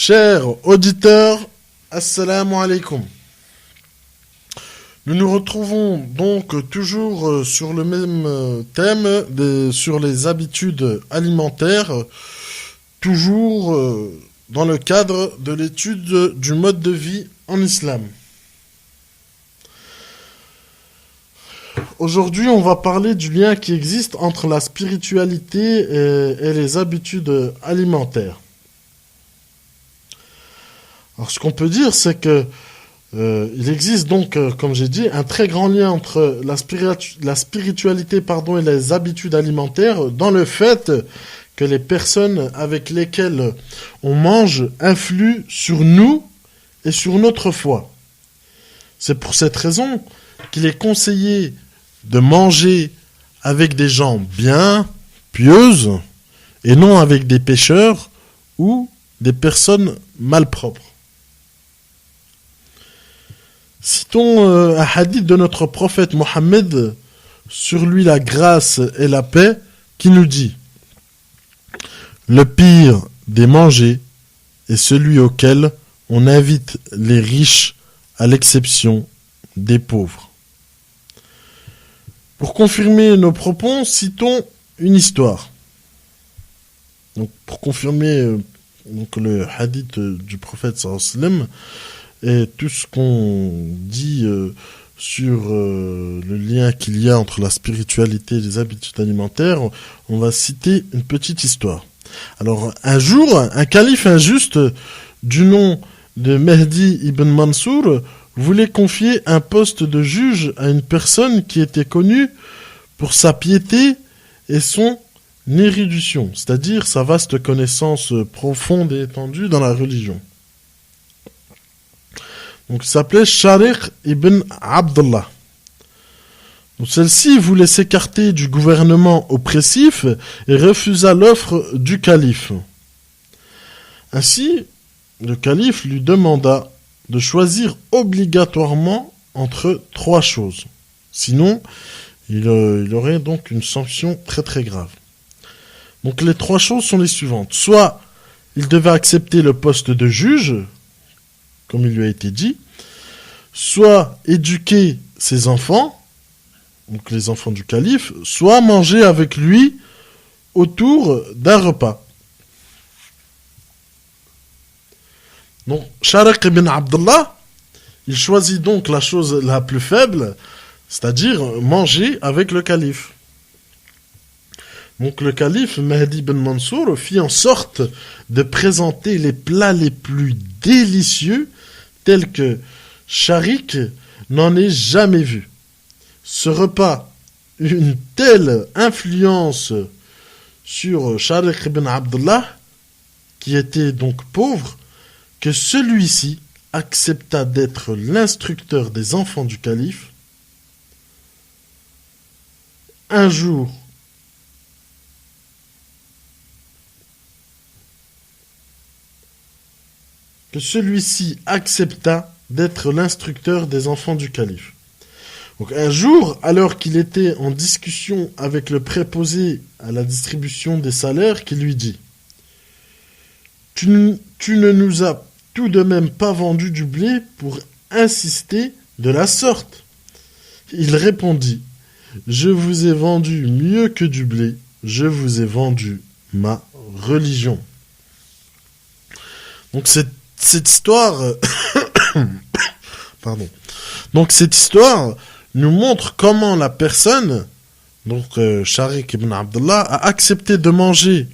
Chers auditeurs, assalamu alaikum. Nous nous retrouvons donc toujours sur le même thème, sur les habitudes alimentaires, toujours dans le cadre de l'étude du mode de vie en islam. Aujourd'hui, on va parler du lien qui existe entre la spiritualité et les habitudes alimentaires. Alors, ce qu'on peut dire, c'est que il existe donc, comme j'ai dit, un très grand lien entre la spiritualité et les habitudes alimentaires dans le fait que les personnes avec lesquelles on mange influent sur nous et sur notre foi. C'est pour cette raison qu'il est conseillé de manger avec des gens bien, pieuses, et non avec des pécheurs ou des personnes malpropres. Citons un hadith de notre prophète Mohammed, sur lui la grâce et la paix, qui nous dit: le pire des mangers est celui auquel on invite les riches à l'exception des pauvres. Pour confirmer nos propos, citons une histoire. Donc, pour confirmer le hadith du prophète sallallahu alayhi wa sallam, et tout ce qu'on dit sur le lien qu'il y a entre la spiritualité et les habitudes alimentaires, on va citer une petite histoire. Alors, un jour, un calife injuste du nom de Mehdi ibn Mansour voulait confier un poste de juge à une personne qui était connue pour sa piété et son érudition, c'est-à-dire sa vaste connaissance profonde et étendue dans la religion. Donc, il s'appelait Sharik ibn Abdullah. Donc, celle-ci voulait s'écarter du gouvernement oppressif et refusa l'offre du calife. Ainsi, le calife lui demanda de choisir obligatoirement entre 3 choses. Sinon, il aurait donc une sanction très très grave. Donc, les 3 choses sont les suivantes. Soit il devait accepter le poste de juge, comme il lui a été dit, soit éduquer ses enfants, donc les enfants du calife, soit manger avec lui autour d'un repas. Donc, Sharik ibn Abdullah, il choisit donc la chose la plus faible, c'est-à-dire manger avec le calife. Donc, le calife Mehdi ibn Mansour fit en sorte de présenter les plats les plus délicieux tels que Sharik n'en ait jamais vu. Ce repas eut une telle influence sur Sharik ibn Abdullah, qui était donc pauvre, que celui-ci accepta d'être l'instructeur des enfants du calife. Un jour, que celui-ci accepta d'être l'instructeur des enfants du calife. Donc un jour, alors qu'il était en discussion avec le préposé à la distribution des salaires, qui lui dit: tu ne nous as tout de même pas vendu du blé pour insister de la sorte. Il répondit: je vous ai vendu mieux que du blé, je vous ai vendu ma religion. Donc cette histoire, Donc cette histoire nous montre comment la personne, donc Sharik ibn Abdullah, a accepté de manger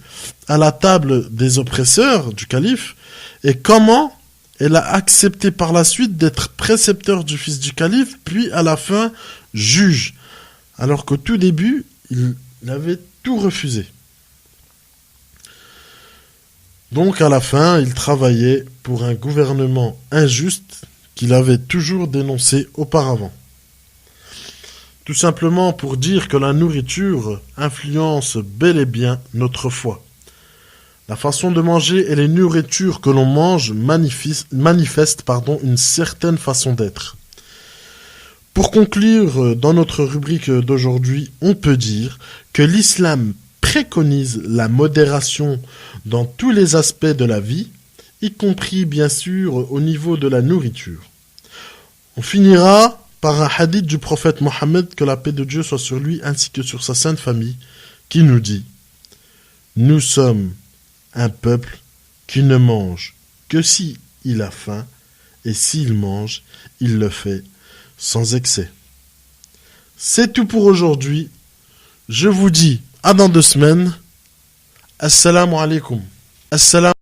à la table des oppresseurs du calife, et comment elle a accepté par la suite d'être précepteur du fils du calife, puis à la fin juge, alors qu'au tout début, il avait tout refusé. Donc à la fin, il travaillait pour un gouvernement injuste qu'il avait toujours dénoncé auparavant. Tout simplement pour dire que la nourriture influence bel et bien notre foi. La façon de manger et les nourritures que l'on mange manifestent une certaine façon d'être. Pour conclure, dans notre rubrique d'aujourd'hui, on peut dire que l'islam préconise la modération dans tous les aspects de la vie, y compris bien sûr au niveau de la nourriture. On finira par un hadith du prophète Mohammed, que la paix de Dieu soit sur lui ainsi que sur sa sainte famille, qui nous dit: nous sommes un peuple qui ne mange que si il a faim, et s'il mange, il le fait sans excès. C'est tout pour aujourd'hui. Je vous dis à dans 2 semaines. Assalamu alaikum. Assalamu